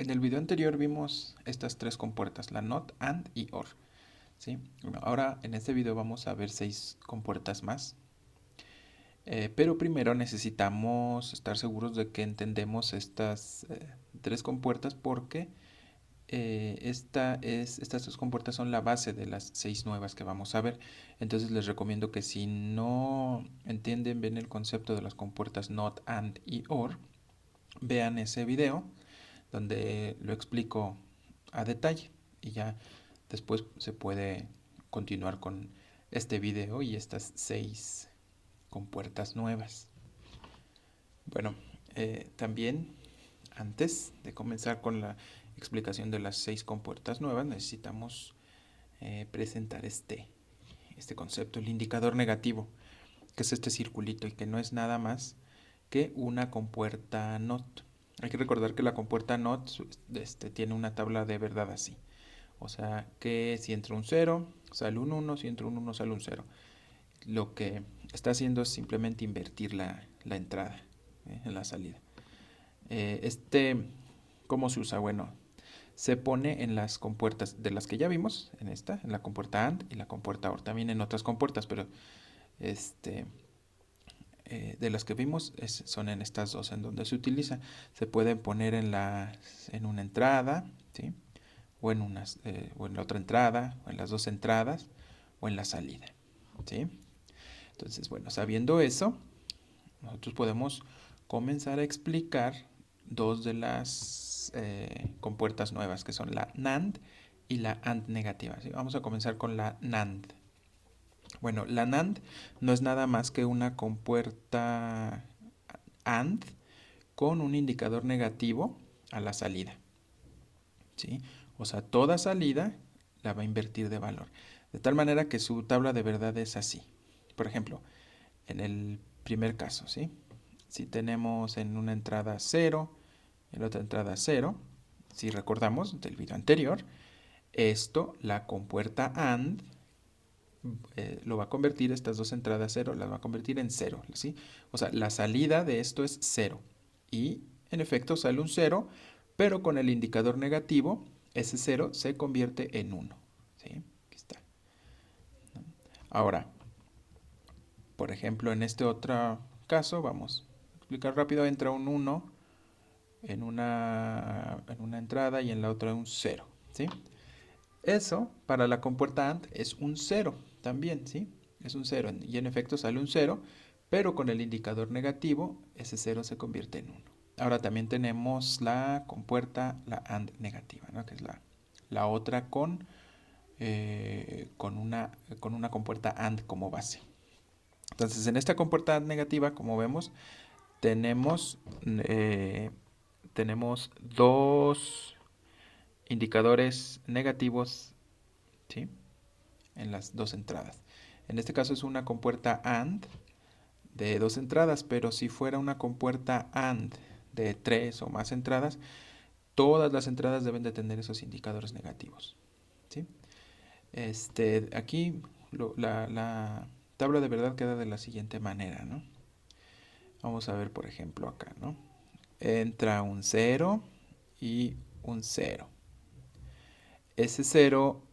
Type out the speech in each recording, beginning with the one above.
En el video anterior vimos estas tres compuertas, la NOT, AND y OR. ¿Sí? Bueno, ahora en este video vamos a ver 6 compuertas más. Pero primero necesitamos estar seguros de que entendemos estas tres compuertas porque estas tres compuertas son la base de las 6 nuevas que vamos a ver. Entonces les recomiendo que si no entienden bien el concepto de las compuertas NOT, AND y OR, vean ese video donde lo explico a detalle y ya después se puede continuar con este video y estas 6 compuertas nuevas. Bueno, también antes de comenzar con la explicación de las 6 compuertas nuevas necesitamos presentar este concepto, el indicador negativo, que es este circulito y que no es nada más que una compuerta NOT. Hay que recordar que la compuerta NOT tiene una tabla de verdad así. O sea que si entra un 0, sale un 1, si entra un 1, sale un 0. Lo que está haciendo es simplemente invertir la entrada en la salida. ¿Cómo se usa? Bueno, se pone en las compuertas de las que ya vimos, en la compuerta AND y la compuerta OR. También en otras compuertas, pero de las que vimos son en estas dos en donde se utiliza. Se pueden poner en una entrada, ¿sí? O en la otra entrada, o en las dos entradas, o en la salida, ¿sí? Entonces, bueno, sabiendo eso, nosotros podemos comenzar a explicar dos de las compuertas nuevas, que son la NAND y la AND negativa, ¿sí? Vamos a comenzar con la NAND. Bueno, la NAND no es nada más que una compuerta AND con un indicador negativo a la salida, ¿sí? O sea, toda salida la va a invertir de valor. De tal manera que su tabla de verdad es así. Por ejemplo, en el primer caso, ¿sí? Si tenemos en una entrada 0 y en la otra entrada 0, si recordamos del video anterior, la compuerta AND, lo va a convertir, estas dos entradas 0, las va a convertir en 0, ¿sí? O sea, la salida de esto es 0. Y en efecto sale un 0, pero con el indicador negativo, ese 0 se convierte en 1, ¿sí? Aquí está. Ahora, por ejemplo, en este otro caso, vamos a explicar rápido, entra un 1 en una entrada y en la otra un 0, ¿sí? Eso para la compuerta AND es un 0 también, ¿sí? Es un 0 y en efecto sale un 0, pero con el indicador negativo ese 0 se convierte en 1. Ahora también tenemos la compuerta, la AND negativa, ¿no? Que es la otra con una compuerta AND como base. Entonces en esta compuerta AND negativa, como vemos, tenemos, eh, tenemos dos indicadores negativos, ¿sí? En las dos entradas. En este caso es una compuerta AND de dos entradas, pero si fuera una compuerta AND de tres o más entradas, todas las entradas deben de tener esos indicadores negativos, ¿sí? Aquí la tabla de verdad queda de la siguiente manera, ¿no? Vamos a ver, por ejemplo, acá, ¿no? Entra un 0 y un 0. Ese 0,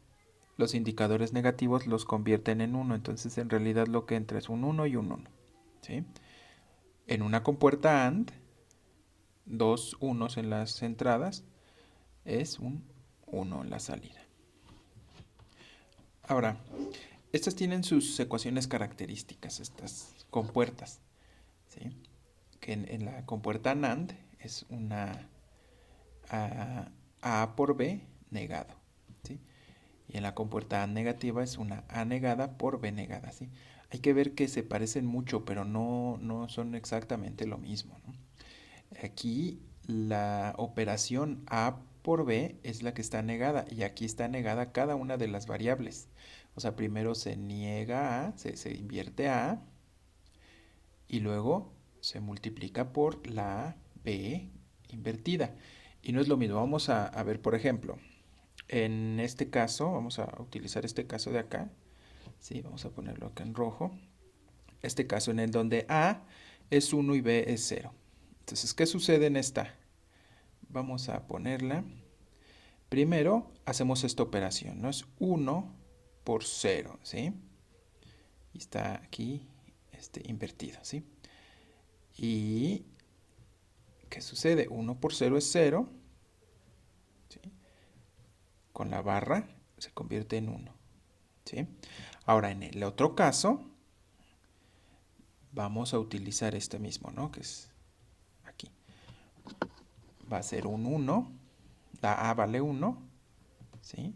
los indicadores negativos los convierten en 1, entonces en realidad lo que entra es un 1 y un 1, ¿sí? En una compuerta AND, dos unos en las entradas es un 1 en la salida. Ahora, estas tienen sus ecuaciones características, estas compuertas, ¿sí? Que en la compuerta NAND es una A por B negado, ¿sí? Y en la compuerta A negativa es una A negada por B negada, ¿sí? Hay que ver que se parecen mucho, pero no son exactamente lo mismo, ¿no? Aquí la operación A por B es la que está negada y aquí está negada cada una de las variables. O sea, primero se niega A, se invierte A y luego se multiplica por la B invertida. Y no es lo mismo. Vamos a ver, por ejemplo, en este caso, vamos a utilizar este caso de acá. Sí, vamos a ponerlo acá en rojo. Este caso en el donde A es 1 y B es 0. Entonces, ¿qué sucede en esta? vamos a ponerla. Primero hacemos esta operación, ¿no? Es 1 por 0, ¿sí? Y está aquí invertido, ¿sí? Y ¿qué sucede? 1 por 0 es 0, ¿sí? Con la barra se convierte en 1, ¿sí? Ahora, en el otro caso, vamos a utilizar este mismo, ¿no? Que es aquí. Va a ser un 1, la A vale 1, ¿sí?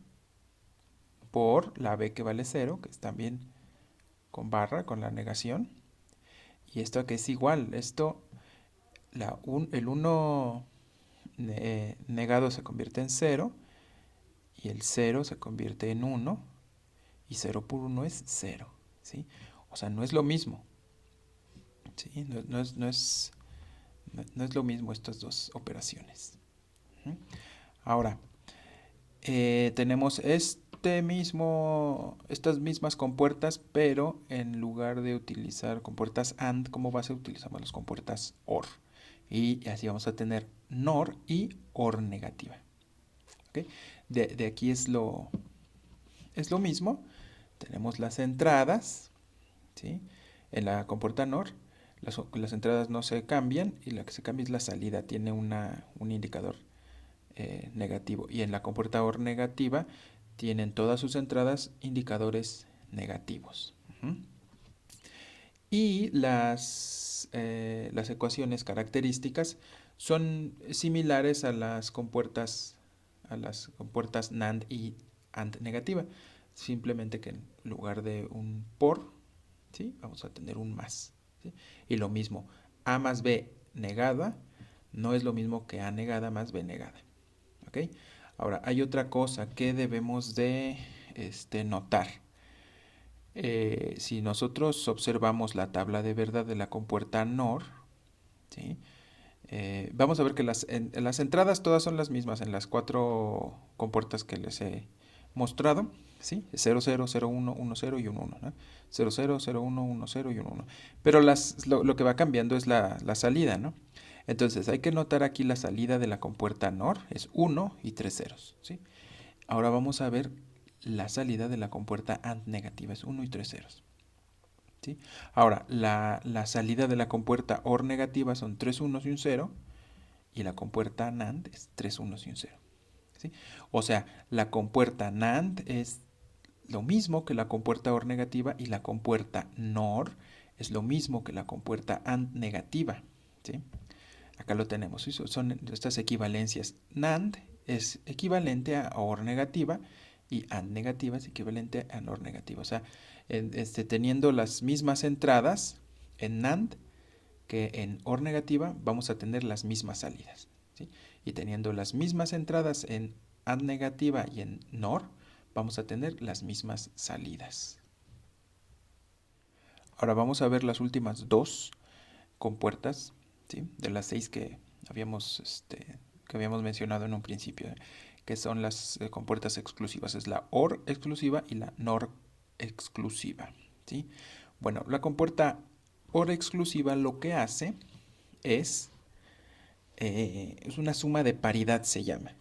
Por la B que vale 0, que es también con barra, con la negación. Y esto que es igual, el 1 negado se convierte en 0 y el 0 se convierte en 1 y 0 por 1 es 0, ¿sí? O sea, no es lo mismo, ¿sí? No es lo mismo estas dos operaciones. Ahora, tenemos estas mismas compuertas, pero en lugar de utilizar compuertas AND como base, utilizamos las compuertas OR. Y así vamos a tener NOR y OR negativa. ¿Okay? De aquí es lo mismo. Tenemos las entradas, ¿sí? En la compuerta NOR, las entradas no se cambian y la que se cambia es la salida. Tiene un indicador negativo. Y en la compuerta OR negativa tienen todas sus entradas indicadores negativos. Y las ecuaciones características son similares a las compuertas NAND y AND negativa. Simplemente que en lugar de un por, ¿sí? Vamos a tener un más, ¿sí? Y lo mismo, A más B negada no es lo mismo que A negada más B negada. ¿Ok? Ahora, hay otra cosa que debemos de notar. Si nosotros observamos la tabla de verdad de la compuerta NOR, ¿sí? Vamos a ver que las entradas todas son las mismas en las 4 compuertas que les he mostrado, ¿sí? 0, 0, 0, 1, 1, 0 y 1, 1, ¿no? 0, 0, 0, 1, 1, 0 y 1, 1. Pero lo que va cambiando es la salida, ¿no? Entonces hay que notar aquí la salida de la compuerta NOR, es 1 y 3 ceros, ¿sí? Ahora vamos a ver la salida de la compuerta AND negativa, es 1 y 3 ceros. ¿Sí? Ahora, la salida de la compuerta OR negativa son 3 unos y un 0, y la compuerta NAND es 3 unos y un 0. ¿Sí? O sea, la compuerta NAND es lo mismo que la compuerta OR negativa y la compuerta NOR es lo mismo que la compuerta AND negativa. ¿Sí? Acá lo tenemos, ¿sí? Son estas equivalencias. NAND es equivalente a OR negativa y AND negativa es equivalente a NOR negativa. O sea, teniendo las mismas entradas en NAND que en OR negativa, vamos a tener las mismas salidas, ¿sí? Y teniendo las mismas entradas en AND negativa y en NOR, vamos a tener las mismas salidas. Ahora vamos a ver las últimas dos compuertas, ¿sí? De las 6 que habíamos mencionado en un principio, que son las compuertas exclusivas. Es la OR exclusiva y la NOR exclusiva, ¿sí? Bueno, la compuerta OR exclusiva lo que hace es una suma de paridad, se llama.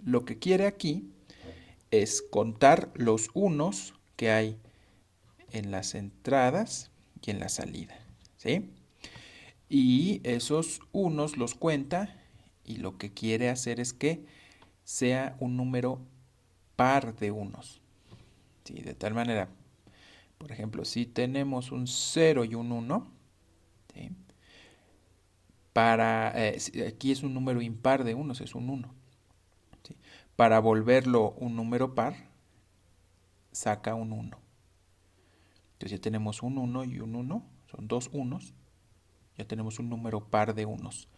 Lo que quiere aquí es contar los unos que hay en las entradas y en la salida, ¿sí? Y esos unos los cuenta y lo que quiere hacer es que sea un número par de unos, ¿sí? De tal manera, por ejemplo, si tenemos un 0 y un 1, ¿sí? Aquí es un número impar de unos, es un 1. ¿Sí? Para volverlo un número par, saca un 1. Entonces ya tenemos un 1 y un 1, son dos unos, ya tenemos un número par de unos.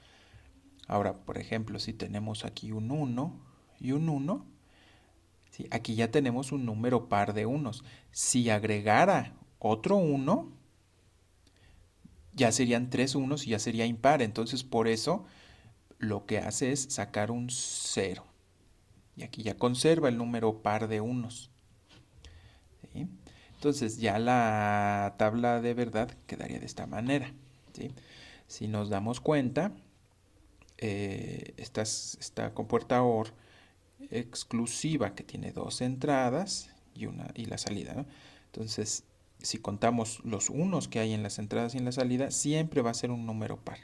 Ahora, por ejemplo, si tenemos aquí un 1 y un 1, ¿sí? Aquí ya tenemos un número par de unos. Si agregara otro 1, ya serían tres unos y ya sería impar. Entonces, por eso lo que hace es sacar un 0. Y aquí ya conserva el número par de unos. ¿Sí? Entonces ya la tabla de verdad quedaría de esta manera, ¿sí? Si nos damos cuenta, esta compuerta OR exclusiva que tiene dos entradas y la salida, ¿no? Entonces, si contamos los unos que hay en las entradas y en la salida, siempre va a ser un número par.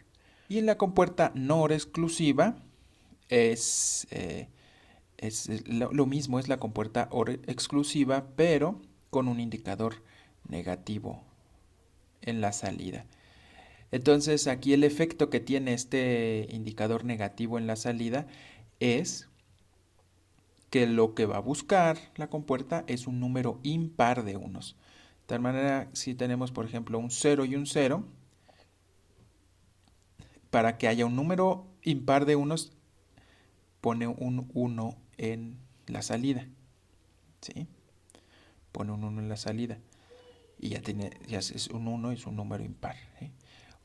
Y en la compuerta NOR exclusiva es lo mismo, es la compuerta OR exclusiva, pero con un indicador negativo en la salida. Entonces, aquí el efecto que tiene este indicador negativo en la salida es que lo que va a buscar la compuerta es un número impar de unos. De tal manera, si tenemos, por ejemplo, un 0 y un 0, para que haya un número impar de unos, pone un 1 en la salida. ¿Sí? Pone un 1 en la salida. Y ya es un 1, es un número impar. ¿Sí?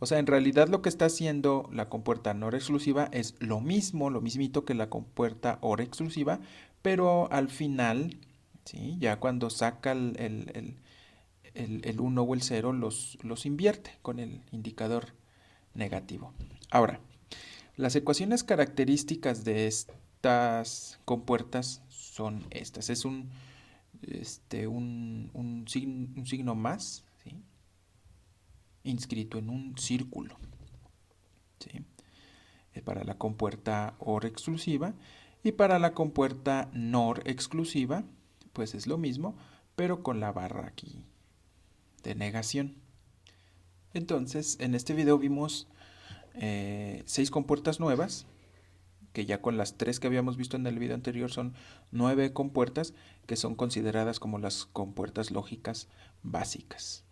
O sea, en realidad lo que está haciendo la compuerta NOR exclusiva es lo mismo, lo mismito que la compuerta OR exclusiva, pero al final, ¿sí? Ya cuando saca el 1 o el 0, los invierte con el indicador negativo. Ahora, las ecuaciones características de estas compuertas son estas. Es un signo más, ¿sí? Inscrito en un círculo, ¿sí? Para la compuerta OR exclusiva, y para la compuerta NOR exclusiva, pues es lo mismo, pero con la barra aquí de negación. Entonces, en este video vimos 6 compuertas nuevas, que ya con las 3 que habíamos visto en el video anterior son 9 compuertas que son consideradas como las compuertas lógicas básicas.